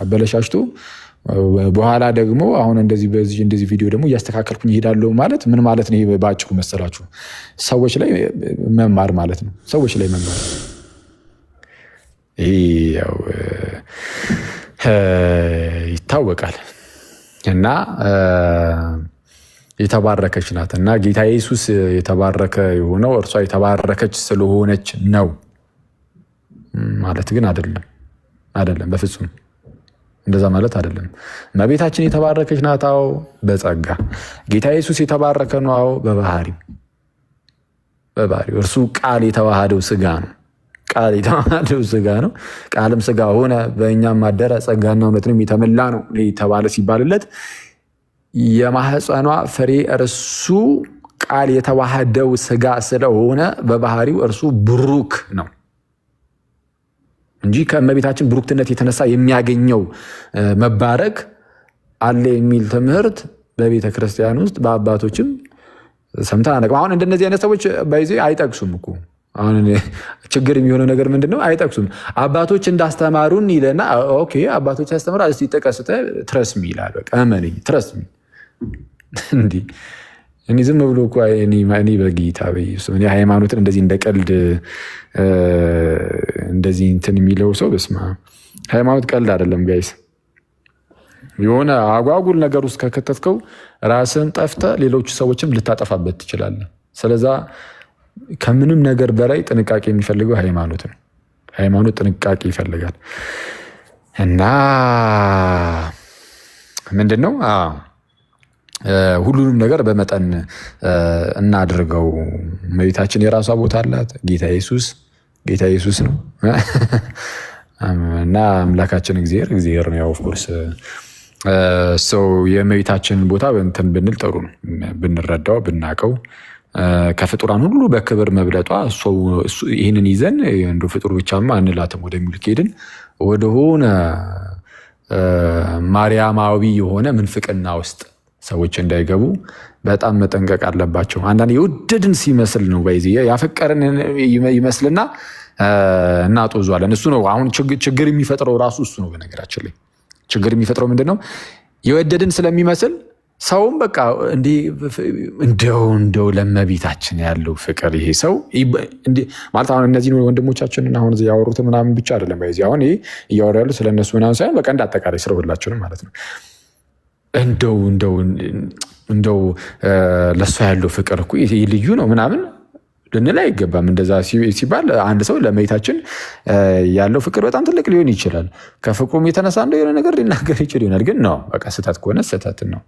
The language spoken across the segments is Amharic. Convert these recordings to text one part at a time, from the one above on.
አበለሻሽቶ በኋላ ደግሞ አሁን እንደዚህ ቪዲዮ ደግሞ እያስተካከልኩኝ እሄዳለሁ ማለት ምን ማለት ነው? ይሄ ባጭሩ መሰላችሁ ሰዎች ላይ መማር ማለት ነው። ሰዎች ላይ መማር ይሄ ያው ይታወቃል እና የተባረከች ናት እና ጌታ ኢየሱስ የተባረከ የሆነው እርሷ የተባረከች ስለሆነች ነው ማለት ግን አይደለም በፍጹም እንደዛ ማለት አይደለም። እመቤታችን የተባረከች ናት። አዎ በጸጋ ጌታ ኢየሱስ የተባረከ ነው። አዎ በባህሪው እርሱ ቃል የተዋሃደው ስጋ ነው። ቃልም ስጋ ሆነ በእኛም አደረ ጸጋና እውነትንም የተመላ ነው የተባለ ሲባልለት የማህፀኗ ፍሬ እርሱ ቃል የተዋሃደው ስጋ ስለሆነ በባህሪው እርሱ ብሩክ ነው እንጂ ከእመቤታችን ብሩክትነት የተነሳ የሚያገኘው መባረክ አለ የሚል ትምህርት በቤተ ክርስቲያን ውስጥ በአባቶችም ሰምተን አናውቅም። አሁን እንደነዚህ አይነት ሰዎች በይዜ አይጠቅሱም እኮ አሁን ችግር የሚሆነው ነገር ምንድነው? አይጠቅሱም። አባቶች እንዳስተማሩን ይለና ኦኬ አባቶች ያስተምራል እስቲ ጥቀስተ ትረስሚ ይላል። በቃ እመነኝ ትረስሚ እንዴ እኔ ዝም ብሎ እኮ እኔ በጌታ በኢየሱስ እኔ ሃይማኖትን እንደዚህ እንደቀልድ እንደዚህ እንትን የሚለው ሰው በስማ ሃይማኖት ቀልድ አይደለም ጋይስ። የሆነ አጓጉል ነገር ውስጥ ከከተትከው ራስን ጠፍተ ሌሎች ሰዎችም ልታጠፋበት ትችላለህ። ስለዛ ከምንም ነገር በላይ ጥንቃቄ የሚፈልገው ሃይማኖት ነው። ሃይማኖት ጥንቃቄ ይፈልጋል እና ምንድነው ሁሉንም ነገር በመጠን እናድርገው። እመቤታችን የራሷ ቦታ አላት። ጌታ ኢየሱስ ነው እና አምላካችን እግዚአብሔር ነው። ያው ኦፍኮርስ ሰው የእመቤታችንን ቦታ እንትን ብንል ጥሩ ነው፣ ብንረዳው ብናቀው። ከፍጡራን ሁሉ በክብር መብለጧ ይህንን ይዘን እንደ ፍጡር ብቻማ እንላትም ወደሚል ከሄድን ወደሆነ ማርያማዊ የሆነ ምንፍቅና ውስጥ ሰዎች እንዳይገቡ በጣም መጠንቀቅ አለባቸው። አንዳንድ የወደድን ሲመስል ነው በይዚ ያፈቀርን ይመስልና እናጦዟለን። እሱ ነው አሁን ችግር የሚፈጥረው ራሱ እሱ ነው። በነገራችን ላይ ችግር የሚፈጥረው ምንድነው? የወደድን ስለሚመስል ሰውም በቃ እንደው ለእመቤታችን ያለው ፍቅር ይሄ ሰው ማለት አሁን እነዚህ ወንድሞቻችንን አሁን ያወሩትን ምናምን ብቻ አይደለም በይዚ አሁን ይሄ እያወሩ ያሉ ስለነሱ ምናምን ሳይሆን በቃ እንዳጠቃላይ ስለሁላችንም ማለት ነው። እንደው ለእሷ ያለው ፍቅር እኮ ልዩ ነው ምናምን ልንል አይገባም። እንደዛ ሲባል አንድ ሰው ለእመቤታችን ያለው ፍቅር በጣም ትልቅ ሊሆን ይችላል። ከፍቅሩም የተነሳ እንደው የሆነ ነገር ሊናገር ይችል ይሆናል። ግን ነው በቃ ስህተት ከሆነ ስህተትን ነው።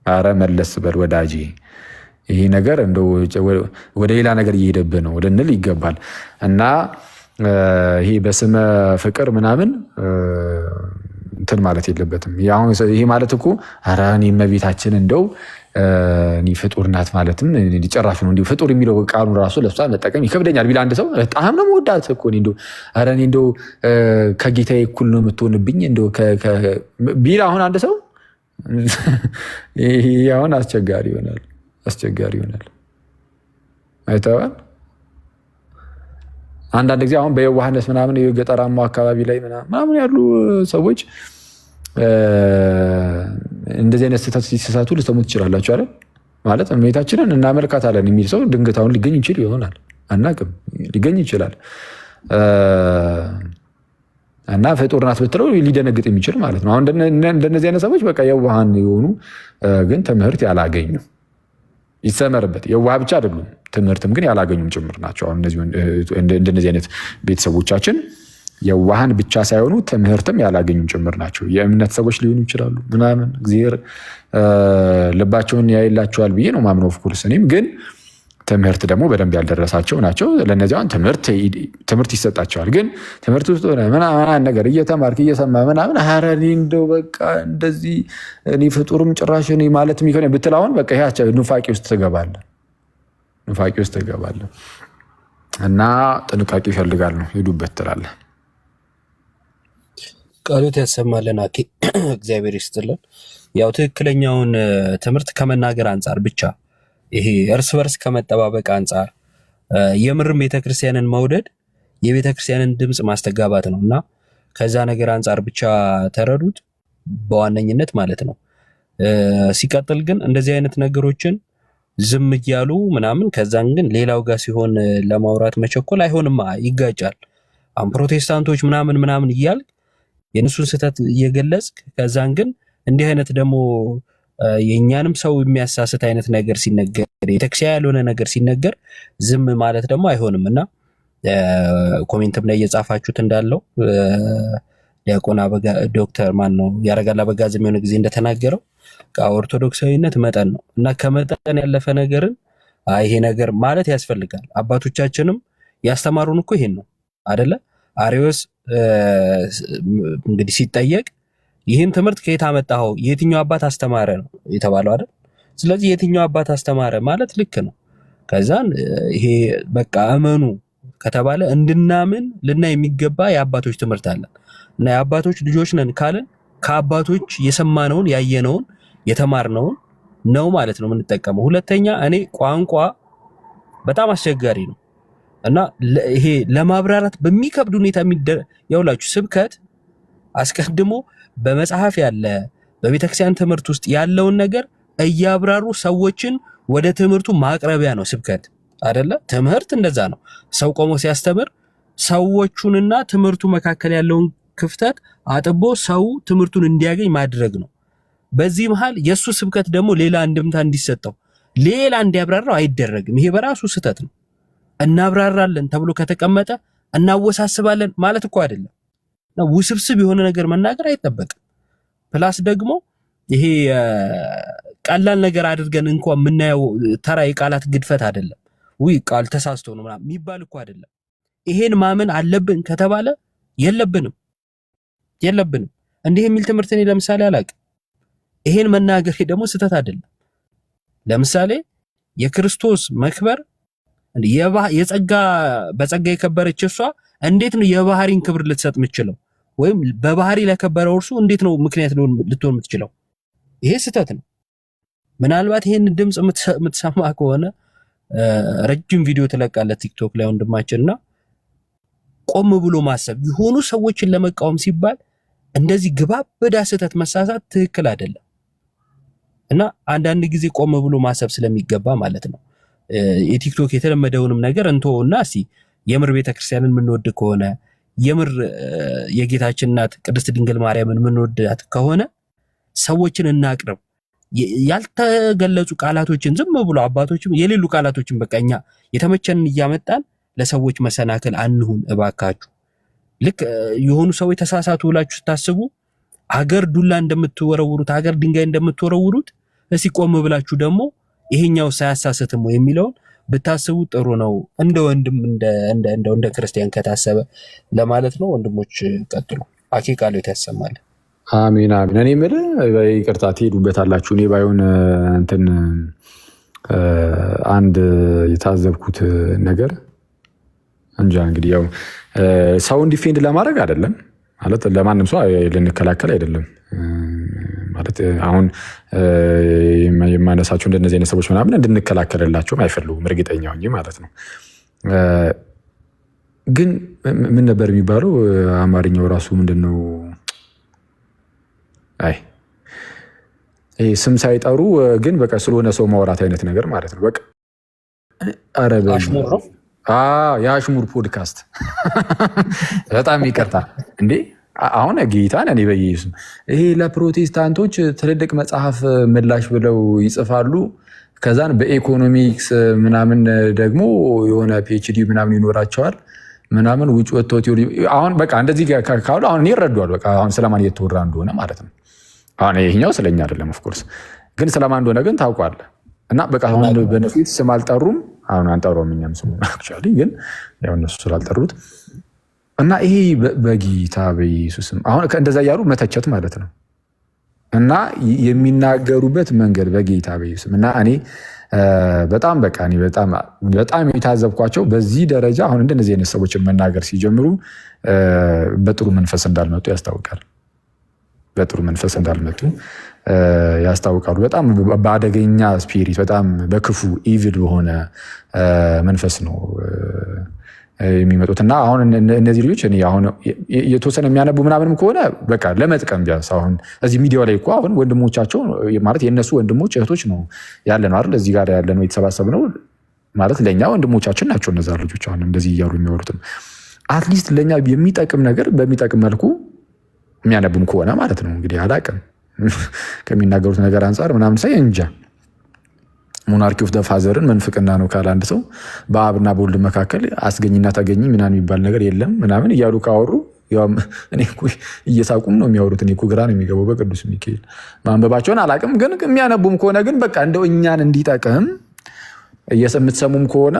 አረ መለስ በል ወዳጄ፣ ይሄ ነገር እንደው ወደ ሌላ ነገር እየሄደብህ ነው ልንል ይገባል። እና ይሄ በስመ ፍቅር ምናምን እንትን ማለት የለበትም። ይሄ ማለት እኮ ኧረ እኔ እመቤታችን እንደው እኔ ፍጡር ናት ማለትም ጭራሽ ነው። ፍጡር የሚለው ቃሉ ራሱ ለብሷ መጠቀም ይከብደኛል ቢል አንድ ሰው በጣም ነው መወዳት እኮ ኧረ እኔ እንደው ከጌታዬ እኩል ነው የምትሆንብኝ እንደው ቢል አሁን አንድ ሰው ይሄ አሁን አስቸጋሪ ይሆናል። አይተዋል። አንዳንድ ጊዜ አሁን በየዋህነት ምናምን የገጠራማው አካባቢ ላይ ምናምን ያሉ ሰዎች እንደዚህ አይነት ስህተት ሲሳሳቱ ልትሰሙ ትችላላችሁ አይደል? ማለት እመቤታችንን እናመልካታለን የሚል ሰው ድንገት አሁን ሊገኝ ይችል ይሆናል፣ አናውቅም፣ ሊገኝ ይችላል እና ፍጡር ናት ብትለው ሊደነግጥ የሚችል ማለት ነው። አሁን እንደነዚህ አይነት ሰዎች በቃ የዋሃን የሆኑ ግን ትምህርት ያላገኙ ይሰመርበት። የዋህ ብቻ አይደሉም፣ ትምህርትም ግን ያላገኙም ጭምር ናቸው። አሁን እንደነዚህ አይነት ቤተሰቦቻችን የዋሃን ብቻ ሳይሆኑ ትምህርትም ያላገኙም ጭምር ናቸው። የእምነት ሰዎች ሊሆኑ ይችላሉ ምናምን እግዚአብሔር ልባቸውን ያይላቸዋል ብዬ ነው ማምነው። ኦፍኮርስ እኔም ግን ትምህርት ደግሞ በደንብ ያልደረሳቸው ናቸው። ለእነዚያን ትምህርት ይሰጣቸዋል። ግን ትምህርት ውስጥ ሆነ ምናምን ነገር እየተማርክ እየሰማ ምናምን ኧረ እኔ እንደው በቃ እንደዚህ እኔ ፍጡርም ጭራሽ እኔ ማለት የሚሆነ ብትል አሁን በቃ ይሄ ኑፋቄ ውስጥ ትገባለህ እና ጥንቃቄ ይፈልጋል ነው ሄዱበት ትላለህ። ቃሎት ያሰማልን። አኬ እግዚአብሔር ይስጥልን። ያው ትክክለኛውን ትምህርት ከመናገር አንጻር ብቻ ይሄ እርስ በርስ ከመጠባበቅ አንጻር የምርም ቤተክርስቲያንን መውደድ የቤተክርስቲያንን ድምፅ ማስተጋባት ነው እና ከዛ ነገር አንጻር ብቻ ተረዱት በዋነኝነት ማለት ነው። ሲቀጥል ግን እንደዚህ አይነት ነገሮችን ዝም እያሉ ምናምን ከዛን ግን ሌላው ጋር ሲሆን ለማውራት መቸኮል አይሆንማ፣ ይጋጫል። አሁን ፕሮቴስታንቶች ምናምን ምናምን እያልክ የእነሱን ስህተት እየገለጽክ ከዛን ግን እንዲህ አይነት ደግሞ የእኛንም ሰው የሚያሳስት አይነት ነገር ሲነገር የቤተክርስቲያን ያልሆነ ነገር ሲነገር ዝም ማለት ደግሞ አይሆንም እና ኮሜንትም ላይ እየጻፋችሁት እንዳለው ዲያቆን ዶክተር ማን ነው ያረጋል አበጋዝ የሚሆነ ጊዜ እንደተናገረው ኦርቶዶክሳዊነት መጠን ነው እና ከመጠን ያለፈ ነገርን ይሄ ነገር ማለት ያስፈልጋል። አባቶቻችንም ያስተማሩን እኮ ይሄን ነው አይደለ? አሪዮስ እንግዲህ ሲጠየቅ ይህን ትምህርት ከየት አመጣኸው? የትኛው አባት አስተማረ ነው የተባለው አይደል? ስለዚህ የትኛው አባት አስተማረ ማለት ልክ ነው። ከዛን ይሄ በቃ እመኑ ከተባለ እንድናምን ልናይ የሚገባ የአባቶች ትምህርት አለን እና የአባቶች ልጆች ነን ካልን ከአባቶች የሰማነውን ያየነውን የተማርነውን ነው ማለት ነው የምንጠቀመው። ሁለተኛ እኔ ቋንቋ በጣም አስቸጋሪ ነው እና ይሄ ለማብራራት በሚከብድ ሁኔታ ያውላችሁ ስብከት አስቀድሞ በመጽሐፍ ያለ በቤተክርስቲያን ትምህርት ውስጥ ያለውን ነገር እያብራሩ ሰዎችን ወደ ትምህርቱ ማቅረቢያ ነው ስብከት አይደለ? ትምህርት እንደዛ ነው። ሰው ቆሞ ሲያስተምር ሰዎቹንና ትምህርቱ መካከል ያለውን ክፍተት አጥቦ ሰው ትምህርቱን እንዲያገኝ ማድረግ ነው። በዚህ መሃል የሱ ስብከት ደግሞ ሌላ እንድምታ እንዲሰጠው ሌላ እንዲያብራራው አይደረግም። ይሄ በራሱ ስህተት ነው። እናብራራለን ተብሎ ከተቀመጠ እናወሳስባለን ማለት እኮ አይደለም። ውስብስብ የሆነ ነገር መናገር አይጠበቅም። ፕላስ ደግሞ ይሄ ቀላል ነገር አድርገን እንኳን የምናየው ተራ የቃላት ግድፈት አይደለም። ውይ ቃል ተሳስቶ ነው ምናምን የሚባል እኮ አይደለም። ይሄን ማመን አለብን ከተባለ የለብንም። እንዲህ የሚል ትምህርት እኔ ለምሳሌ አላውቅም። ይሄን መናገር ደግሞ ስህተት አይደለም። ለምሳሌ የክርስቶስ መክበር በጸጋ የከበረች እሷ እንዴት ነው የባህሪን ክብር ልትሰጥ የምትችለው? ወይም በባህሪ ለከበረው እርሱ እንዴት ነው ምክንያት ልትሆን የምትችለው? ይሄ ስህተት ነው። ምናልባት ይሄን ድምጽ የምትሰማ ከሆነ ረጅም ቪዲዮ ትለቃለህ ቲክቶክ ላይ ወንድማችንና ቆም ብሎ ማሰብ የሆኑ ሰዎችን ለመቃወም ሲባል እንደዚህ ግባበዳ ስህተት መሳሳት ትክክል አይደለም እና አንዳንድ ጊዜ ቆም ብሎ ማሰብ ስለሚገባ ማለት ነው። የቲክቶክ የተለመደውንም ነገር እንተውና እስቲ የምር ቤተክርስቲያንን የምንወድ ከሆነ የምር የጌታችን እናት ቅድስት ድንግል ማርያምን የምንወዳት ከሆነ ሰዎችን እናቅርብ። ያልተገለጹ ቃላቶችን ዝም ብሎ አባቶችም የሌሉ ቃላቶችን በቃኛ የተመቸንን እያመጣን ለሰዎች መሰናከል አንሁን እባካችሁ። ልክ የሆኑ ሰዎች ተሳሳቱ ብላችሁ ስታስቡ አገር ዱላ እንደምትወረውሩት አገር ድንጋይ እንደምትወረውሩት እስቲ ቆም ብላችሁ ደግሞ ይሄኛው ሳያሳስትም ወይ የሚለውን ብታስቡ ጥሩ ነው። እንደ ወንድም እንደ ክርስቲያን ከታሰበ ለማለት ነው። ወንድሞች ቀጥሉ። አኬ ቃሎት ያሰማል። አሜን አሜን። እኔ የምልህ ይቅርታ ትሄዱበታላችሁ። እኔ ባይሆን እንትን አንድ የታዘብኩት ነገር እንጃ እንግዲህ ያው ሰውን ዲፌንድ ለማድረግ አይደለም ማለት ለማንም ሰው ልንከላከል አይደለም ማለት አሁን የማነሳቸው እንደነዚህ አይነት ሰዎች ምናምን እንድንከላከልላቸውም አይፈልጉም እርግጠኛው እንጂ ማለት ነው። ግን ምን ነበር የሚባለው አማርኛው ራሱ ምንድን ነው? አይ ስም ሳይጠሩ ግን በቃ ስለሆነ ሰው ማውራት አይነት ነገር ማለት ነው። በቃ አሽሙር ነው። የአሽሙር ፖድካስት በጣም ይቅርታ እንዴ አሁን ጌታን እኔ በኢየሱስ ይሄ ለፕሮቴስታንቶች ትልልቅ መጽሐፍ ምላሽ ብለው ይጽፋሉ። ከዛን በኢኮኖሚክስ ምናምን ደግሞ የሆነ ፒኤችዲ ምናምን ይኖራቸዋል ምናምን ውጭ ወጥቶ ቲዮሪ አሁን በቃ እንደዚህ ካሉ አሁን እኔ እረዳዋለሁ። በቃ አሁን ስለማን እየተወራ እንደሆነ ማለት ነው። አሁን ይሄኛው ስለኛ አይደለም ኦፍኮርስ፣ ግን ስለማን እንደሆነ ግን ታውቋለህ። እና በቃ አሁን በነፊት ስም አልጠሩም። አሁን አንጠራውም እኛም ስሙ አክቹዋሊ፣ ግን ያው እነሱ ስላልጠሩት እና ይሄ በጌታ በኢየሱስም አሁን እንደዛ እያሉ መተቸት ማለት ነው። እና የሚናገሩበት መንገድ በጌታ በኢየሱስም እና እኔ በጣም በቃ እኔ በጣም የታዘብኳቸው በዚህ ደረጃ አሁን እንደነዚህ አይነት ሰዎችን መናገር ሲጀምሩ በጥሩ መንፈስ እንዳልመጡ ያስታውቃል። በጥሩ መንፈስ እንዳልመጡ ያስታውቃሉ። በጣም በአደገኛ ስፒሪት፣ በጣም በክፉ ኢቪል በሆነ መንፈስ ነው የሚመጡት እና አሁን እነዚህ ልጆች አሁን የተወሰነ የሚያነቡ ምናምንም ከሆነ በቃ ለመጥቀም ቢያንስ አሁን እዚህ ሚዲያው ላይ እኮ አሁን ወንድሞቻቸው ማለት የእነሱ ወንድሞች እህቶች ነው ያለ ነው አይደል? እዚህ ጋር ያለ ነው የተሰባሰብ ነው ማለት ለእኛ ወንድሞቻችን ናቸው እነዛ ልጆች አሁን እንደዚህ እያሉ የሚወሩትም አትሊስት ለእኛ የሚጠቅም ነገር በሚጠቅም መልኩ የሚያነቡም ከሆነ ማለት ነው። እንግዲህ አላቅም ከሚናገሩት ነገር አንጻር ምናምን ሳይ እንጃ ሞናርኪ ኦፍ ፋዘርን መንፍቅና ነው ካለ አንድ ሰው በአብና በወልድ መካከል አስገኝና ታገኝ ምናምን የሚባል ነገር የለም ምናምን እያሉ ካወሩ እኔ እየሳቁም ነው የሚያወሩት። እኔ ግራ ነው የሚገባው በቅዱስ ሚካኤል ማንበባቸውን አላቅም። ግን የሚያነቡም ከሆነ ግን በቃ እንደው እኛን እንዲጠቅም የምትሰሙም ከሆነ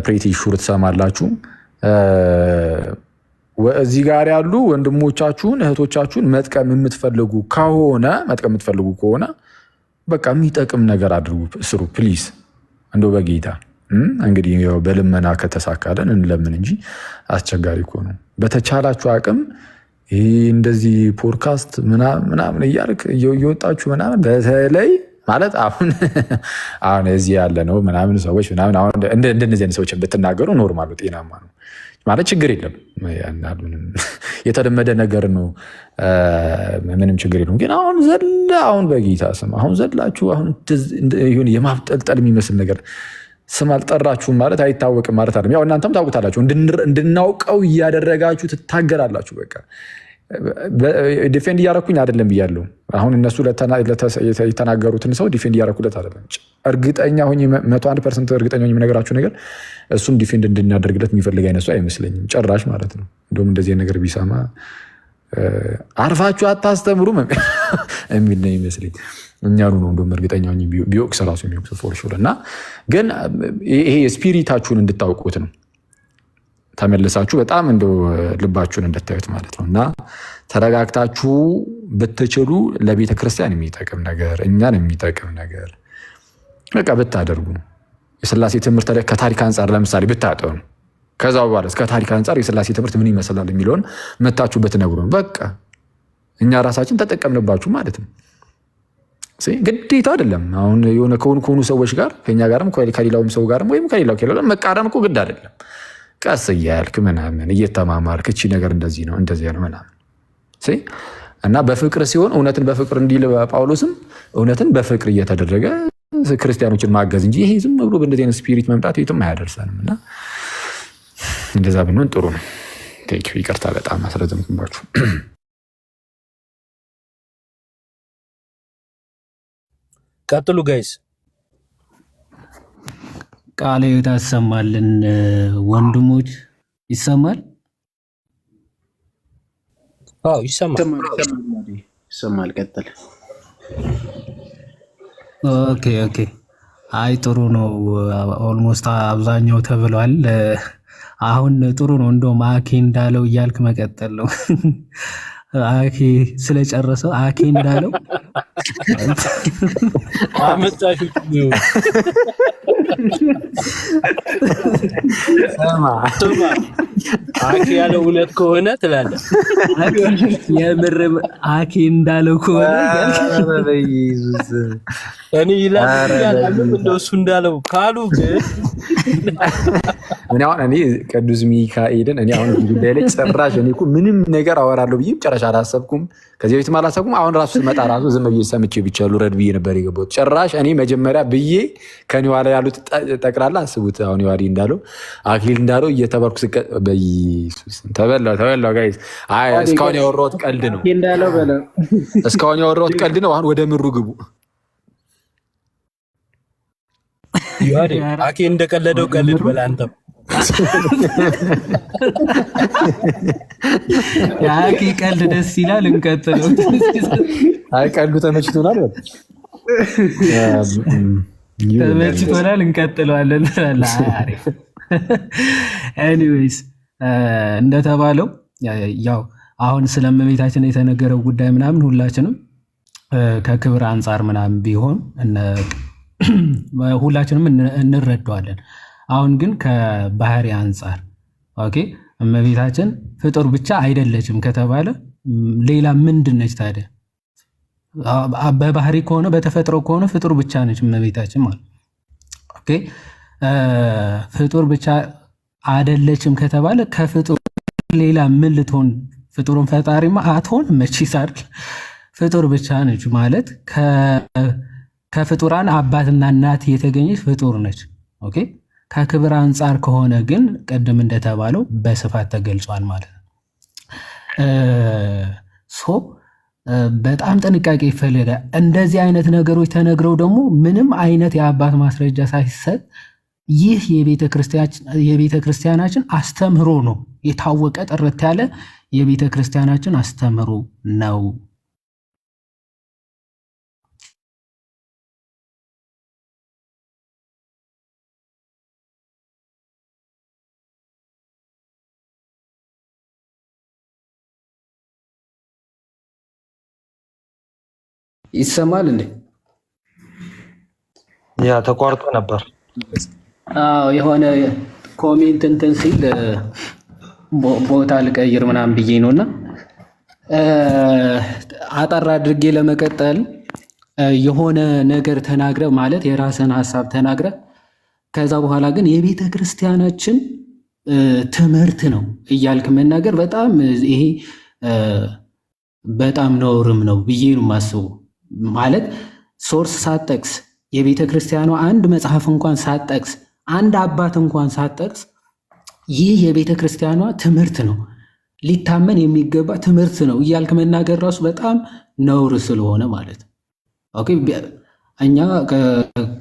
ፕሬቲ ሹር ትሰማላችሁ። እዚህ ጋር ያሉ ወንድሞቻችሁን እህቶቻችሁን መጥቀም የምትፈልጉ ከሆነ በቃ የሚጠቅም ነገር አድርጉ፣ ስሩ ፕሊዝ። እንደው በጌታ እንግዲህ በልመና ከተሳካለን እንለምን እንጂ አስቸጋሪ እኮ ነው። በተቻላችሁ አቅም ይህ እንደዚህ ፖድካስት ምናምን እያልክ እየወጣችሁ ምናምን በተለይ ማለት አሁን እዚህ ያለ ነው ምናምን ሰዎች ምናምን አሁን እንደነዚህ አይነት ሰዎችን ብትናገሩ ኖርማሉ ጤናማ ነው ማለት ችግር የለም። የተለመደ ነገር ነው፣ ምንም ችግር የለም። ግን አሁን በጌታ ስም አሁን ዘላችሁ አሁን የማብጠልጠል የሚመስል ነገር ስም አልጠራችሁም ማለት አይታወቅም ማለት አይደለም። ያው እናንተም ታውቁታላችሁ፣ እንድናውቀው እያደረጋችሁ ትታገላላችሁ። በቃ ዲፌንድ እያረኩኝ አይደለም ብያለሁ። አሁን እነሱ የተናገሩትን ሰው ዲፌንድ እያረኩለት አይደለም። እርግጠኛ ሆኜ 101% እርግጠኛ ሆኜ የምነግራችሁ ነገር እሱም ዲፌንድ እንድናደርግለት የሚፈልግ አይነሱ አይመስለኝም ጭራሽ ማለት ነው። እንደውም እንደዚህ ነገር ቢሰማ አርፋችሁ አታስተምሩም የሚል ነው ይመስለኝ። እኛኑ ነው እንደውም እርግጠኛ ሆኜ ቢወቅስ ራሱ የሚወቅስ ፎር ሹር። እና ግን ይሄ ስፒሪታችሁን እንድታውቁት ነው ተመልሳችሁ በጣም እንደው ልባችሁን እንድታዩት ማለት ነው። እና ተረጋግታችሁ ብትችሉ ለቤተ ክርስቲያን የሚጠቅም ነገር እኛን የሚጠቅም ነገር በቃ ብታደርጉ የሥላሴ ትምህርት ከታሪክ አንጻር ለምሳሌ ብታጠኑ ከዛ በኋላ እስከ ታሪክ አንጻር የሥላሴ ትምህርት ምን ይመስላል የሚለውን መታችሁ ብትነግሩን በቃ እኛ ራሳችን ተጠቀምንባችሁ ማለት ነው። ግዴታ አይደለም። አሁን የሆነ ከሆኑ ሰዎች ጋር ከኛ ጋርም ከሌላውም ሰው ጋርም ወይም ከሌላው መቃረም እኮ ግድ አይደለም። ቀስ እያልክ ምናምን እየተማማርክ እቺ ነገር እንደዚህ ነው እንደዚህ ነው ምናምን እና በፍቅር ሲሆን እውነትን በፍቅር እንዲል ጳውሎስም እውነትን በፍቅር እየተደረገ ክርስቲያኖችን ማገዝ እንጂ ይሄ ዝም ብሎ በእንደዚህ አይነት ስፒሪት መምጣት የትም አያደርሰንም። እና እንደዛ ብንሆን ጥሩ ነው። ይቅርታ በጣም አስረዘምኩባችሁ። ቀጥሉ ጋይስ። ቃለ ሕይወት ያሰማልን ወንድሞች። ይሰማል? አዎ ይሰማል። ቀጥል። ኦኬ። አይ ጥሩ ነው። ኦልሞስት አብዛኛው ተብሏል። አሁን ጥሩ ነው። እንደውም አኬ እንዳለው እያልክ መቀጠል ነው። አኬ ስለጨረሰው አኬ እንዳለው አመጣሽ ነው። አኬ ያለው እውነት ከሆነ ትላለህ። የምር አኬ እንዳለው ከሆነ እኔ ይላል እንደው እሱ እንዳለው ካሉ ግን እኔ ቅዱስ ሚካኤልን አሁን ጉዳይ ላይ ጭራሽ እኔ እኮ ምንም ነገር አወራለሁ ብዬ ጭራሽ አላሰብኩም። ከዚህ በፊት አላሰብኩም። አሁን ራሱ ስመጣ ራሱ ዝም ብዬ ሰምቼ ብቻ ልውረድ ብዬ ነበር የገባሁት። ጭራሽ እኔ መጀመሪያ ብዬ ከኔ ኋላ ያሉት ጠቅላላ አስቡት። አሁን ዋዲ እንዳለው አክሊል እንዳለው እየተባልኩ በኢየሱስ ተበላው ጋይስ። እስካሁን ያወራሁት ቀልድ ነው። እስካሁን ያወራሁት ቀልድ ነው። አሁን ወደ ምሩ ግቡ። አኬ እንደቀለደው ቀልድ በላ አንተም። የአኬ ቀልድ ደስ ይላል። እንቀጥለው። አይ ቀልዱ ተመችቶናል። ተመችቶናል። እንቀጥለዋለን። አሪፍ። ኤኒዌይስ እንደተባለው ያው አሁን ስለ እመቤታችን የተነገረው ጉዳይ ምናምን ሁላችንም ከክብር አንጻር ምናምን ቢሆን ሁላችንም እንረዳዋለን። አሁን ግን ከባህሪ አንጻር ኦኬ እመቤታችን ፍጡር ብቻ አይደለችም ከተባለ ሌላ ምንድን ነች ታዲያ? በባህሪ ከሆነ በተፈጥሮ ከሆነ ፍጡር ብቻ ነች እመቤታችን ማለት ኦኬ። ፍጡር ብቻ አይደለችም ከተባለ ከፍጡር ሌላ ምን ልትሆን? ፍጡሩን ፈጣሪማ አትሆንም መቼስ አይደል? ፍጡር ብቻ ነች ማለት ከፍጡራን አባትና እናት የተገኘች ፍጡር ነች። ኦኬ። ከክብር አንጻር ከሆነ ግን ቅድም እንደተባለው በስፋት ተገልጿል ማለት ነው። በጣም ጥንቃቄ ይፈልጋል። እንደዚህ አይነት ነገሮች ተነግረው ደግሞ ምንም አይነት የአባት ማስረጃ ሳይሰጥ ይህ የቤተ ክርስቲያናችን አስተምህሮ ነው። የታወቀ ጥርት ያለ የቤተ ክርስቲያናችን አስተምህሮ ነው። ይሰማል እንዴ? ያ ተቋርጦ ነበር። የሆነ ኮሜንት እንትን ሲል ቦታ ልቀይር ምናምን ብዬ ነው እና አጠር አድርጌ ለመቀጠል የሆነ ነገር ተናግረ ማለት የራስን ሀሳብ ተናግረ ከዛ በኋላ ግን የቤተ ክርስቲያናችን ትምህርት ነው እያልክ መናገር በጣም ይሄ በጣም ነውርም ነው ብዬ ነው የማስበው። ማለት ሶርስ ሳትጠቅስ የቤተ ክርስቲያኗ አንድ መጽሐፍ እንኳን ሳትጠቅስ አንድ አባት እንኳን ሳትጠቅስ ይህ የቤተ ክርስቲያኗ ትምህርት ነው፣ ሊታመን የሚገባ ትምህርት ነው እያልክ መናገር ራሱ በጣም ነውር ስለሆነ ማለት ነው። ኦኬ እኛ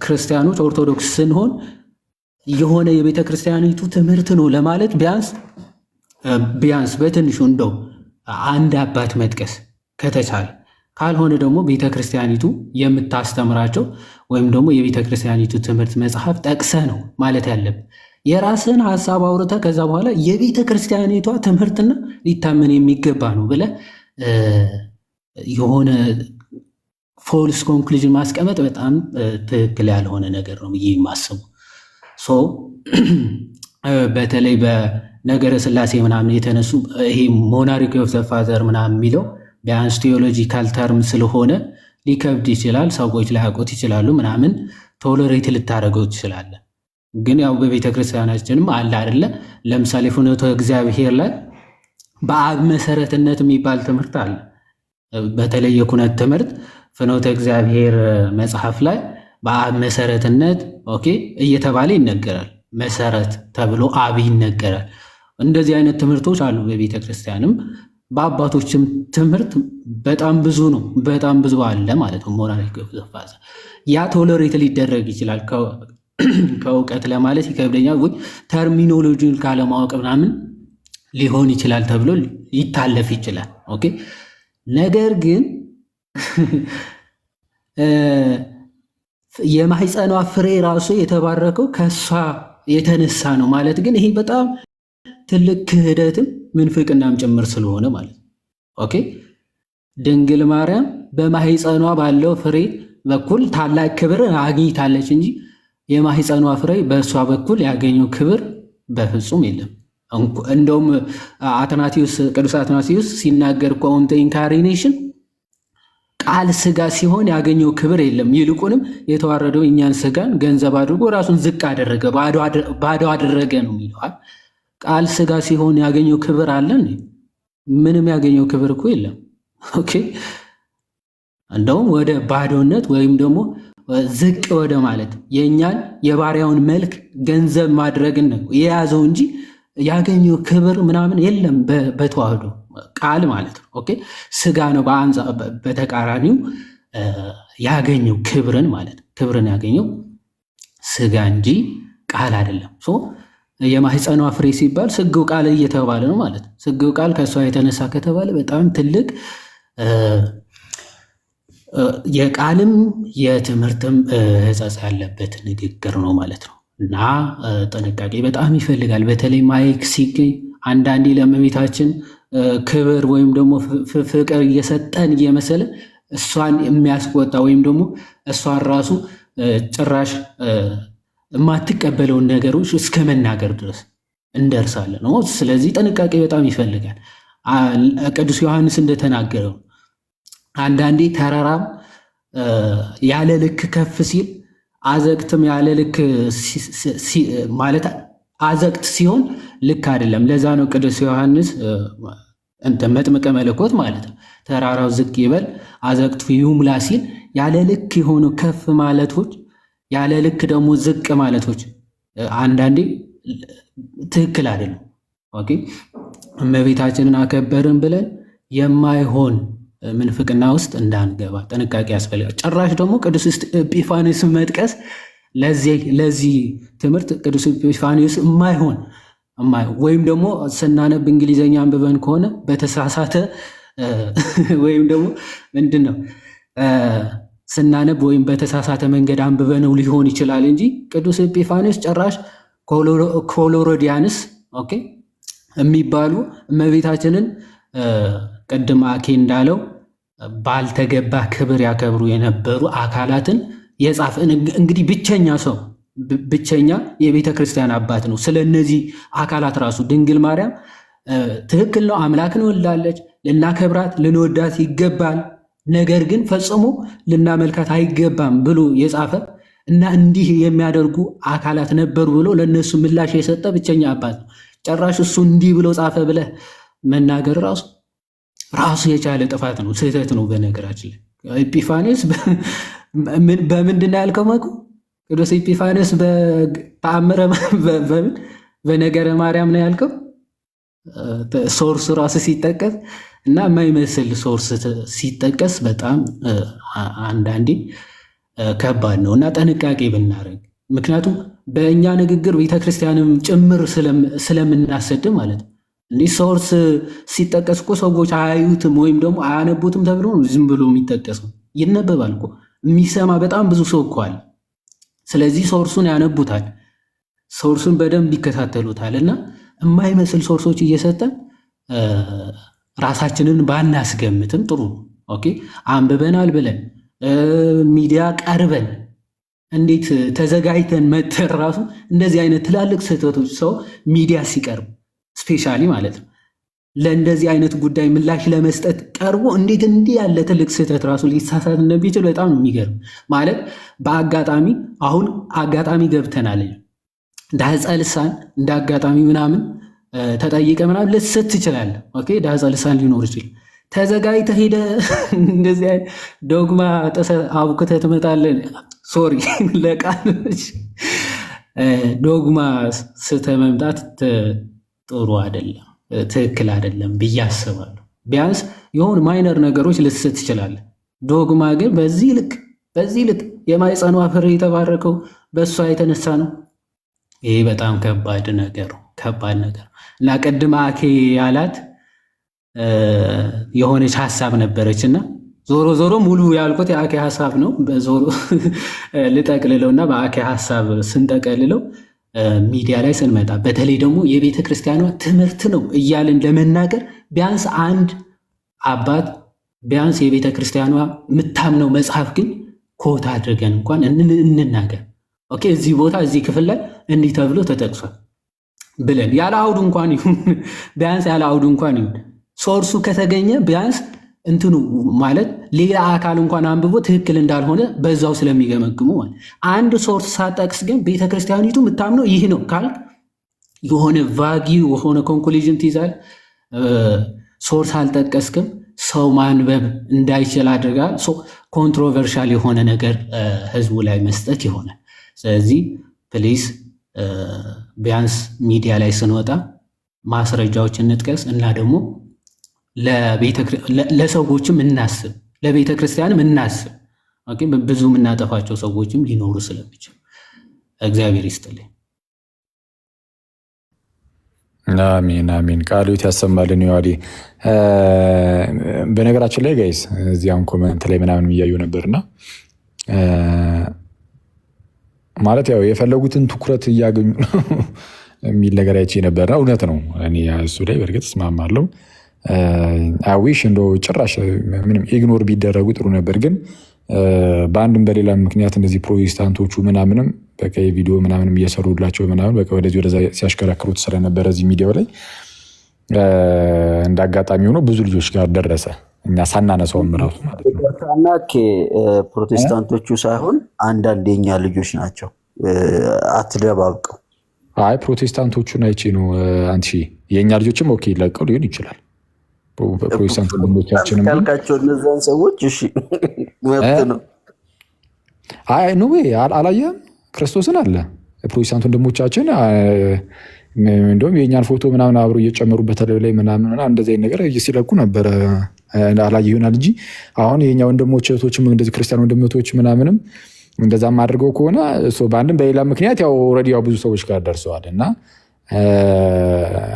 ክርስቲያኖች ኦርቶዶክስ ስንሆን የሆነ የቤተ ክርስቲያኒቱ ትምህርት ነው ለማለት ቢያንስ በትንሹ እንደው አንድ አባት መጥቀስ ከተቻለ፣ ካልሆነ ደግሞ ቤተ ክርስቲያኒቱ የምታስተምራቸው ወይም ደግሞ የቤተ ክርስቲያኒቱ ትምህርት መጽሐፍ ጠቅሰህ ነው ማለት ያለብህ። የራስህን ሀሳብ አውርተህ ከዛ በኋላ የቤተ ክርስቲያኒቷ ትምህርትና ሊታመን የሚገባ ነው ብለህ የሆነ ፎልስ ኮንክሉዥን ማስቀመጥ በጣም ትክክል ያልሆነ ነገር ነው ብዬ የማስበው። በተለይ በነገረ ስላሴ ምናምን የተነሱ ይሄ ሞናርኪ ኦፍ ዘ ፋዘር ምናምን የሚለው ቢያንስ ቴዎሎጂካል ተርም ስለሆነ ሊከብድ ይችላል፣ ሰዎች ላያውቁት ይችላሉ ምናምን፣ ቶሎሬት ልታደርገው ትችላለህ። ግን ያው በቤተ ክርስቲያናችንም አለ አይደለ? ለምሳሌ ፍኖተ እግዚአብሔር ላይ በአብ መሰረትነት የሚባል ትምህርት አለ። በተለይ የኩነት ትምህርት ፍኖተ እግዚአብሔር መጽሐፍ ላይ በአብ መሰረትነት ኦኬ እየተባለ ይነገራል። መሰረት ተብሎ አብ ይነገራል። እንደዚህ አይነት ትምህርቶች አሉ በቤተ ክርስቲያንም በአባቶችም ትምህርት በጣም ብዙ ነው፣ በጣም ብዙ አለ ማለት ነው። ሞራሊክ ዘፋዛ ያ ቶለሬት ሊደረግ ይችላል። ከእውቀት ለማለት ይከብደኛል፣ ወይ ተርሚኖሎጂን ካለማወቅ ምናምን ሊሆን ይችላል ተብሎ ሊታለፍ ይችላል። ኦኬ ነገር ግን የማህፀኗ ፍሬ ራሱ የተባረከው ከሷ የተነሳ ነው ማለት ግን ይሄ በጣም ትልቅ ክህደትም ምንፍቅናም ጭምር ስለሆነ ማለት ነው። ኦኬ ድንግል ማርያም በማህፀኗ ባለው ፍሬ በኩል ታላቅ ክብር አግኝታለች እንጂ የማህፀኗ ፍሬ በእሷ በኩል ያገኘው ክብር በፍጹም የለም። እንደውም ቅዱስ አትናቴዎስ ሲናገር እኮ ኦን ዘ ኢንካርኔሽን ቃል ስጋ ሲሆን ያገኘው ክብር የለም፣ ይልቁንም የተዋረደው እኛን ስጋን ገንዘብ አድርጎ ራሱን ዝቅ አደረገ፣ ባዶ አደረገ ነው የሚለዋል። ቃል ስጋ ሲሆን ያገኘው ክብር አለን? ምንም ያገኘው ክብር እኮ የለም። ኦኬ እንደውም ወደ ባዶነት ወይም ደግሞ ዝቅ ወደ ማለት የእኛን የባሪያውን መልክ ገንዘብ ማድረግን ነው የያዘው እንጂ ያገኘው ክብር ምናምን የለም። በተዋህዶ ቃል ማለት ነው። ኦኬ ስጋ ነው በተቃራኒው ያገኘው ክብርን ማለት ክብርን ያገኘው ስጋ እንጂ ቃል አይደለም። የማህፀኗ ፍሬ ሲባል ስግው ቃል እየተባለ ነው ማለት ነው። ስግው ቃል ከእሷ የተነሳ ከተባለ በጣም ትልቅ የቃልም የትምህርትም ሕጸጽ ያለበት ንግግር ነው ማለት ነው። እና ጥንቃቄ በጣም ይፈልጋል። በተለይ ማይክ ሲገኝ አንዳንዴ ለእመቤታችን ክብር ወይም ደግሞ ፍቅር እየሰጠን እየመሰለ እሷን የሚያስቆጣ ወይም ደግሞ እሷን ራሱ ጭራሽ የማትቀበለውን ነገሮች እስከ መናገር ድረስ እንደርሳለን ነው። ስለዚህ ጥንቃቄ በጣም ይፈልጋል። ቅዱስ ዮሐንስ እንደተናገረው አንዳንዴ ተራራም ያለ ልክ ከፍ ሲል አዘግትም ያለ ልክ ማለት አዘቅት ሲሆን ልክ አይደለም። ለዛ ነው ቅዱስ ዮሐንስ መጥምቀ መለኮት ማለት ነው ተራራው ዝቅ ይበል አዘቅቱ ይሙላ ሲል ያለ ልክ የሆኑ ከፍ ማለቶች ያለ ልክ ደግሞ ዝቅ ማለቶች አንዳንዴ ትክክል አይደለም። ኦኬ እመቤታችንን አከበርን ብለን የማይሆን ምንፍቅና ውስጥ እንዳንገባ ጥንቃቄ ያስፈልጋል። ጭራሽ ደግሞ ቅዱስ ኤጲፋንዮስ መጥቀስ ለዚህ ትምህርት ቅዱስ ኤጲፋንዮስ የማይሆን ወይም ደግሞ ስናነብ እንግሊዘኛ አንብበን ከሆነ በተሳሳተ ወይም ደግሞ ምንድን ነው ስናነብ ወይም በተሳሳተ መንገድ አንብበነው ሊሆን ይችላል እንጂ ቅዱስ ኤጲፋንዮስ ጭራሽ ኮሎሮዲያንስ ኦኬ የሚባሉ እመቤታችንን ቅድም አኬ እንዳለው ባልተገባ ክብር ያከብሩ የነበሩ አካላትን የጻፈ እንግዲህ ብቸኛ የቤተ ክርስቲያን አባት ነው። ስለ እነዚህ አካላት ራሱ ድንግል ማርያም ትክክል ነው፣ አምላክን ወልዳለች፣ ልናከብራት ልንወዳት ይገባል፣ ነገር ግን ፈጽሞ ልናመልካት አይገባም ብሎ የጻፈ እና እንዲህ የሚያደርጉ አካላት ነበሩ ብሎ ለእነሱ ምላሽ የሰጠ ብቸኛ አባት ነው። ጭራሽ እሱ እንዲህ ብሎ ጻፈ ብለህ መናገር ራሱ የቻለ ጥፋት ነው፣ ስህተት ነው። በነገራችን ላይ ኤጲፋንዮስ በምንድን ነው ያልከው? መኩ ቅዱስ ኤጲፋንዮስ በተአምረ በነገረ ማርያም ነው ያልከው። ሶርስ ራሱ ሲጠቀስ እና የማይመስል ሶርስ ሲጠቀስ በጣም አንዳንዴ ከባድ ነው እና ጥንቃቄ ብናደርግ፣ ምክንያቱም በእኛ ንግግር ቤተክርስቲያንም ጭምር ስለምናሰድ ማለት ነው። እንዲህ ሶርስ ሲጠቀስ እኮ ሰዎች አያዩትም ወይም ደግሞ አያነቡትም ተብሎ ዝም ብሎ የሚጠቀሰው ይነበባል እኮ የሚሰማ በጣም ብዙ ሰው እኮ አለ። ስለዚህ ሶርሱን ያነቡታል፣ ሶርሱን በደንብ ይከታተሉታል እና የማይመስል ሶርሶች እየሰጠን ራሳችንን ባናስገምትም ጥሩ ነው። ኦኬ አንብበናል ብለን ሚዲያ ቀርበን እንዴት ተዘጋጅተን መተር ራሱ እንደዚህ አይነት ትላልቅ ስህተቶች ሰው ሚዲያ ሲቀርብ ስፔሻሊ ማለት ነው ለእንደዚህ አይነት ጉዳይ ምላሽ ለመስጠት ቀርቦ እንዴት እንዲህ ያለ ትልቅ ስህተት ራሱ ሊሳሳት እንደሚችል በጣም ነው የሚገርም። ማለት በአጋጣሚ አሁን አጋጣሚ ገብተናል ዳህፀ ልሳን እንደ አጋጣሚ ምናምን ተጠይቀ ምናምን ልትስት ትችላለህ። ኦኬ ዳህፀ ልሳን ሊኖር ይችላል። ተዘጋጅተህ ሄደህ እንደዚህ አይነት ዶግማ ጥሰህ አቡክተህ ትመጣለህ። ሶሪ ለቃሎች ዶግማ ስተህ መምጣት ጥሩ አይደለም፣ ትክክል አይደለም ብዬ አስባለሁ። ቢያንስ የሆኑ ማይነር ነገሮች ልትስት ትችላለህ። ዶግማ ግን በዚህ ልክ የማይጸኗ ፍሬ የተባረከው በእሷ የተነሳ ነው። ይህ በጣም ከባድ ነገር እና ቅድም አኬ ያላት የሆነች ሀሳብ ነበረች እና ዞሮ ሙሉ ያልኩት የአኬ ሀሳብ ነው። በዞሮ ልጠቅልለው እና በአኬ ሀሳብ ስንጠቀልለው ሚዲያ ላይ ስንመጣ በተለይ ደግሞ የቤተ ክርስቲያኗ ትምህርት ነው እያልን ለመናገር ቢያንስ አንድ አባት ቢያንስ የቤተ ክርስቲያኗ የምታምነው መጽሐፍ ግን ኮታ አድርገን እንኳን እንናገር። ኦኬ እዚህ ቦታ እዚህ ክፍል ላይ እንዲህ ተብሎ ተጠቅሷል ብለን ያለ አውዱ እንኳን ይሁን ቢያንስ ያለ አውዱ እንኳን ይሁን ሶርሱ ከተገኘ ቢያንስ እንትኑ ማለት ሌላ አካል እንኳን አንብቦ ትክክል እንዳልሆነ በዛው ስለሚገመግሙ ማለት አንድ ሶርስ ሳጠቅስ ግን ቤተክርስቲያኒቱ የምታምነው ይህ ነው ካልክ የሆነ ቫጊ የሆነ ኮንክሉዥን ትይዛል። ሶርስ አልጠቀስክም፣ ሰው ማንበብ እንዳይችል አድርጋል። ኮንትሮቨርሻል የሆነ ነገር ህዝቡ ላይ መስጠት ይሆናል። ስለዚህ ፕሊስ ቢያንስ ሚዲያ ላይ ስንወጣ ማስረጃዎችን እንጥቀስ እና ደግሞ ለሰዎችም እናስብ፣ ለቤተ ክርስቲያንም እናስብ። ብዙ የምናጠፋቸው ሰዎችም ሊኖሩ ስለሚችል እግዚአብሔር ይስጥልኝ። አሜን። ቃሉት ያሰማልን። ይዋዲ በነገራችን ላይ ጋይስ እዚያም ኮመንት ላይ ምናምን እያዩ ነበርና ማለት ያው የፈለጉትን ትኩረት እያገኙ ነው የሚል ነገር አይቼ ነበርና እውነት ነው። እኔ እሱ ላይ በእርግጥ እስማማለሁ። አዊሽ እንደው ጭራሽ ምንም ኢግኖር ቢደረጉ ጥሩ ነበር። ግን በአንድም በሌላ ምክንያት እነዚህ ፕሮቴስታንቶቹ ምናምንም በቃ የቪዲዮ ምናምንም እየሰሩላቸው ምናምን በቃ ወደዚህ ወደዛ ሲያሽከረክሩት ስለነበረ እዚህ ሚዲያው ላይ እንደ አጋጣሚ ሆኖ ብዙ ልጆች ጋር ደረሰ። እኛ ሳናነሳውም ራሱ ማለት ነው። ፕሮቴስታንቶቹ ሳይሆን አንዳንድ የኛ ልጆች ናቸው። አትደባብቀው። አይ ፕሮቴስታንቶቹን አይቼ ነው አንቺ የእኛ ልጆችም ኦኬ ለቀው ሊሆን ይችላል። ፕሮቴስታንት ወንድሞቻችንም ካልካቸው እነዛን ሰዎች እሺ መብት ነው። አይ ኖ ወይ አላየህም? ክርስቶስን አለ ፕሮቴስታንት ወንድሞቻችን እንደውም የእኛን ፎቶ ምናምን አብሮ እየጨመሩበት ላይ ምናምን እንደዚህ ነገር ሲለቁ ነበረ። አላየህ ይሆናል እንጂ አሁን የኛ ወንድሞች እህቶችም እንደዚህ ክርስቲያን ወንድሞች ምናምንም እንደዛም አድርገው ከሆነ በአንድም በሌላ ምክንያት ያው ኦልሬዲ ያው ብዙ ሰዎች ጋር ደርሰዋል። እና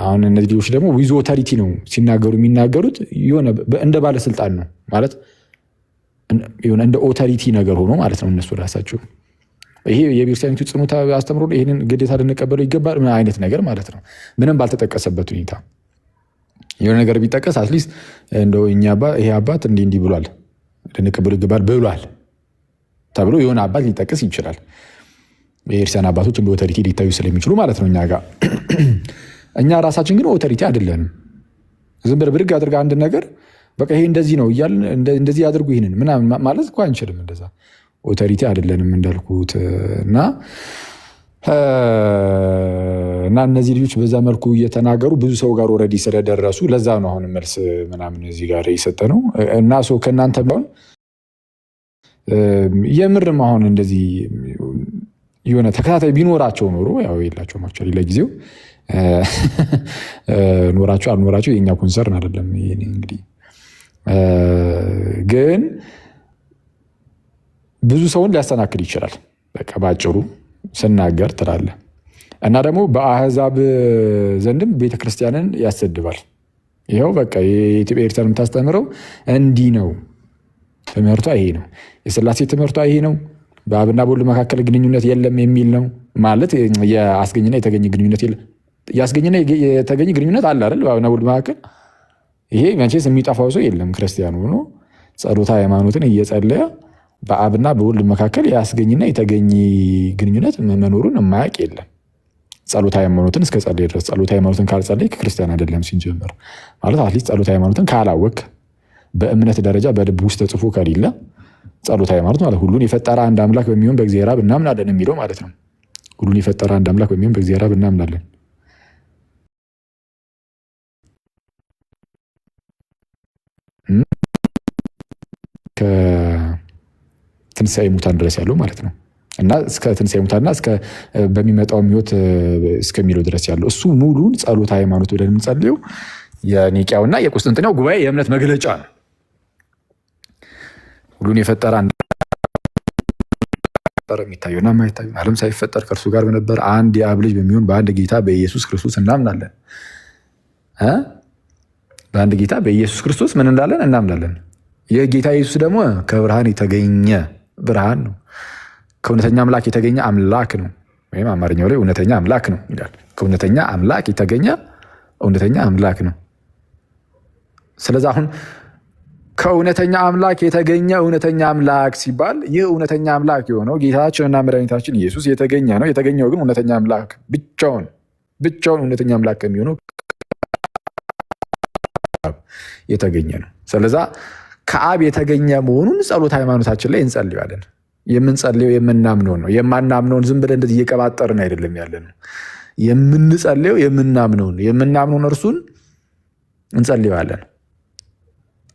አሁን እነዚህ ልጆች ደግሞ ዊዝ ኦቶሪቲ ነው ሲናገሩ የሚናገሩት የሆነ እንደ ባለስልጣን ነው ማለት የሆነ እንደ ኦቶሪቲ ነገር ሆኖ ማለት ነው እነሱ ራሳቸው። ይሄ የቤተክርስቲያኒቱ ጽኑ አስተምሮ ይሄንን ግዴታ ልንቀበለው ይገባል ምን አይነት ነገር ማለት ነው። ምንም ባልተጠቀሰበት ሁኔታ የሆነ ነገር ቢጠቀስ አትሊስት እንደው እኛ ይሄ አባት እንዲህ ብሏል ልንቀበለው ይገባል ብሏል ተብሎ የሆነ አባት ሊጠቀስ ይችላል። የክርስቲያን አባቶች እንደ ኦቶሪቲ ሊታዩ ስለሚችሉ ማለት ነው እኛ ጋር። እኛ ራሳችን ግን ኦቶሪቲ አይደለንም። ዝም ብለህ ብድግ አድርገህ አንድ ነገር በቃ ይሄ እንደዚህ ነው እያልን እንደዚህ አድርጉ ይሄንን ምናምን ማለት እኮ አንችልም። እንደዛ ኦቶሪቲ አይደለንም እንዳልኩት። እና እነዚህ ልጆች በዛ መልኩ እየተናገሩ ብዙ ሰው ጋር ኦልሬዲ ስለደረሱ ለዛ ነው አሁን መልስ ምናምን እዚህ ጋር የሰጠ ነው። እና ሰው ከእናንተ ቢሆን የምርም አሁን እንደዚህ የሆነ ተከታታይ ቢኖራቸው ኖሮ ያው የላቸውም አክቹዋሊ ለጊዜው ኖራቸው አልኖራቸው የኛ ኮንሰርን አይደለም። ይሄ እንግዲህ ግን ብዙ ሰውን ሊያስተናክል ይችላል። በቃ ባጭሩ ስናገር ትላለህ። እና ደግሞ በአህዛብ ዘንድም ቤተክርስቲያንን ያሰድባል። ይኸው በቃ የኢትዮጵያ ኤርትራን የምታስተምረው እንዲህ ነው፣ ትምህርቷ ይሄ ነው፣ የሥላሴ ትምህርቷ ይሄ ነው፣ በአብና በወልድ መካከል ግንኙነት የለም የሚል ነው ማለት የአስገኝና የተገኘ ግንኙነት የለም። ያስገኝና የተገኘ ግንኙነት አለ አይደል? በአብና በወልድ መካከል ይሄ መቼስ የሚጠፋው ሰው የለም። ክርስቲያኑ ሆኖ ጸሎተ ሃይማኖትን እየጸለየ በአብና በወልድ መካከል ያስገኝና የተገኘ ግንኙነት መኖሩን የማያውቅ የለም። ጸሎተ ሃይማኖትን እስከ ጸለይ ድረስ ጸሎተ ሃይማኖትን ካልጸለይ ክርስቲያን አይደለም ሲጀመር ማለት አትሊስት ጸሎተ ሃይማኖትን ካላወቅ በእምነት ደረጃ በልብ ውስጥ ተጽፎ ከሌለ ጸሎተ ሃይማኖት ማለት ሁሉን የፈጠረ አንድ አምላክ በሚሆን በእግዚአብሔር አብ እናምናለን የሚለው ማለት ነው። ሁሉን የፈጠረ አንድ አምላክ በሚሆን በእግዚአብሔር አብ እናምናለን። ከትንሣኤ ሙታን ድረስ ያለው ማለት ነው። እና እስከ ትንሣኤ ሙታንና እስከ በሚመጣው ሕይወት እስከሚለው ድረስ ያለው እሱ ሙሉን ጸሎተ ሃይማኖት ብለን የምንጸልየው የኒቅያውና የቁስጥንጥንያው ጉባኤ የእምነት መግለጫ ነው። ሁሉን የፈጠረ አንድ የሚታየውና የማይታየው ዓለም ሳይፈጠር ከእርሱ ጋር በነበረ አንድ የአብ ልጅ በሚሆን በአንድ ጌታ በኢየሱስ ክርስቶስ እናምናለን። በአንድ ጌታ በኢየሱስ ክርስቶስ ምን እንዳለን እናምናለን። ይህ ጌታ ኢየሱስ ደግሞ ከብርሃን የተገኘ ብርሃን ነው። ከእውነተኛ አምላክ የተገኘ አምላክ ነው። ወይም አማርኛው ላይ እውነተኛ አምላክ ነው ይላል። ከእውነተኛ አምላክ የተገኘ እውነተኛ አምላክ ነው። ስለዚህ አሁን ከእውነተኛ አምላክ የተገኘ እውነተኛ አምላክ ሲባል ይህ እውነተኛ አምላክ የሆነው ጌታችንና መድኃኒታችን ኢየሱስ የተገኘ ነው። የተገኘው ግን እውነተኛ አምላክ ብቻውን እውነተኛ አምላክ ከሚሆነው የተገኘ ነው። ስለዛ ከአብ የተገኘ መሆኑን ጸሎት ሃይማኖታችን ላይ እንጸልያለን። የምንጸልየው የምናምነውን ነው። የማናምነውን ዝም ብለን እንደዚህ እየቀባጠርን አይደለም ያለ ነው። የምንጸልየው የምናምነውን እርሱን እንጸልያለን።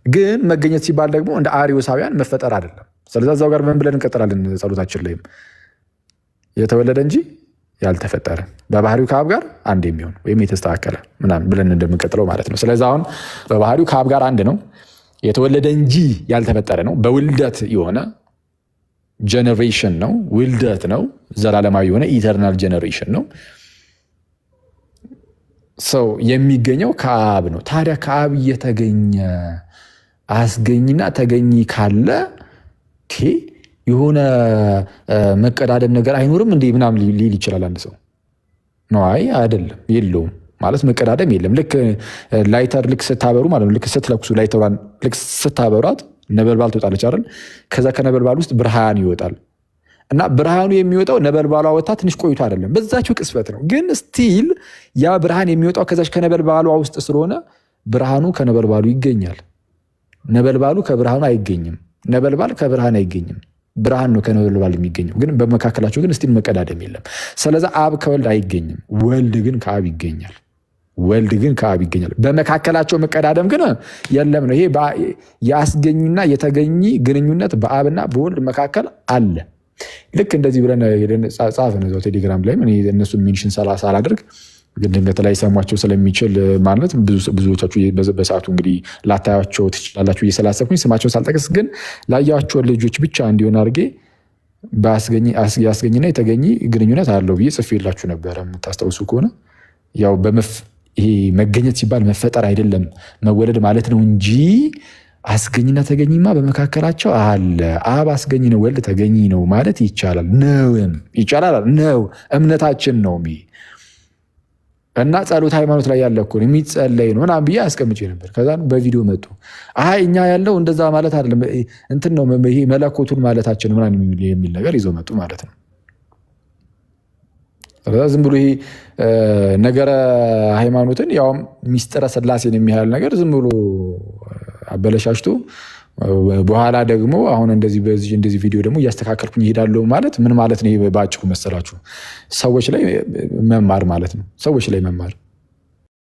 ግን መገኘት ሲባል ደግሞ እንደ አርዮሳውያን መፈጠር አይደለም። ስለዛ እዛው ጋር ምን ብለን እንቀጥላለን? ጸሎታችን ላይም የተወለደ እንጂ ያልተፈጠረ በባህሪው ከአብ ጋር አንድ የሚሆን ወይም የተስተካከለ ምናምን ብለን እንደምንቀጥለው ማለት ነው። ስለዚህ አሁን በባህሪው ከአብ ጋር አንድ ነው፣ የተወለደ እንጂ ያልተፈጠረ ነው። በውልደት የሆነ ጀኔሬሽን ነው፣ ውልደት ነው፣ ዘላለማዊ የሆነ ኢተርናል ጀኔሬሽን ነው። ሰው የሚገኘው ከአብ ነው። ታዲያ ከአብ እየተገኘ አስገኝና ተገኝ ካለ የሆነ መቀዳደም ነገር አይኖርም እንዴ ምናምን ሊል ይችላል አንድ ሰው። ነዋይ አይደለም፣ የለውም ማለት መቀዳደም የለም። ልክ ላይተር ልክ ስታበሩ ማለት ነው። ልክ ስትለኩሱ ላይተሯን ልክ ስታበሯት ነበልባል ትወጣለች አይደል? ከዛ ከነበልባል ውስጥ ብርሃን ይወጣል እና ብርሃኑ የሚወጣው ነበልባሏ ወጣ ትንሽ ቆይቶ አይደለም፣ በዛችው ቅጽበት ነው። ግን ስቲል ያ ብርሃን የሚወጣው ከዛች ከነበልባሏ ውስጥ ስለሆነ ብርሃኑ ከነበልባሉ ይገኛል። ነበልባሉ ከብርሃኑ አይገኝም። ነበልባል ከብርሃን አይገኝም። ብርሃን ነው ከነበልባል የሚገኘው። ግን በመካከላቸው ግን እስቲል መቀዳደም የለም። ስለዚህ አብ ከወልድ አይገኝም፣ ወልድ ግን ከአብ ይገኛል። ወልድ ግን ከአብ ይገኛል። በመካከላቸው መቀዳደም ግን የለም ነው። ይሄ የአስገኝና የተገኝ ግንኙነት በአብና በወልድ መካከል አለ። ልክ እንደዚህ ብለን ጻፍን እዛው ቴሌግራም ላይ እነሱን ሜንሽን ሳላደርግ ግን ድንገት ላይ ሰሟቸው ስለሚችል ማለት ብዙዎቻችሁ በሰዓቱ እንግዲህ ላታያቸው ትችላላችሁ እየሰላሰብኩኝ ስማቸውን ሳልጠቅስ ግን ላያቸው ልጆች ብቻ እንዲሆን አድርጌ ያስገኝና የተገኝ ግንኙነት አለው ብዬ ጽፌላችሁ ነበረ። የምታስታውሱ ከሆነ ያው ይሄ መገኘት ሲባል መፈጠር አይደለም መወለድ ማለት ነው እንጂ አስገኝና ተገኝማ በመካከላቸው አለ። አብ አስገኝ ነው፣ ወልድ ተገኝ ነው ማለት ይቻላል ነው እምነታችን ነው እና ጸሎት ሃይማኖት ላይ ያለ እኮ የሚጸለይ ነው ምናምን ብዬ አስቀምጬ ነበር። ከዛ በቪዲዮ መጡ። አይ እኛ ያለው እንደዛ ማለት አይደለም እንትን ነው ይሄ መለኮቱን ማለታችን ምናምን የሚል ነገር ይዘው መጡ ማለት ነው። ዝም ብሎ ይሄ ነገረ ሃይማኖትን ያውም ሚስጥረ ስላሴን የሚያህል ነገር ዝም ብሎ አበለሻሽቶ በኋላ ደግሞ አሁን እንደዚህ ቪዲዮ ደግሞ እያስተካከልኩኝ ይሄዳለሁ ማለት ምን ማለት ነው? በአጭሩ መሰላችሁ ሰዎች ላይ መማር ማለት ነው። ሰዎች ላይ መማር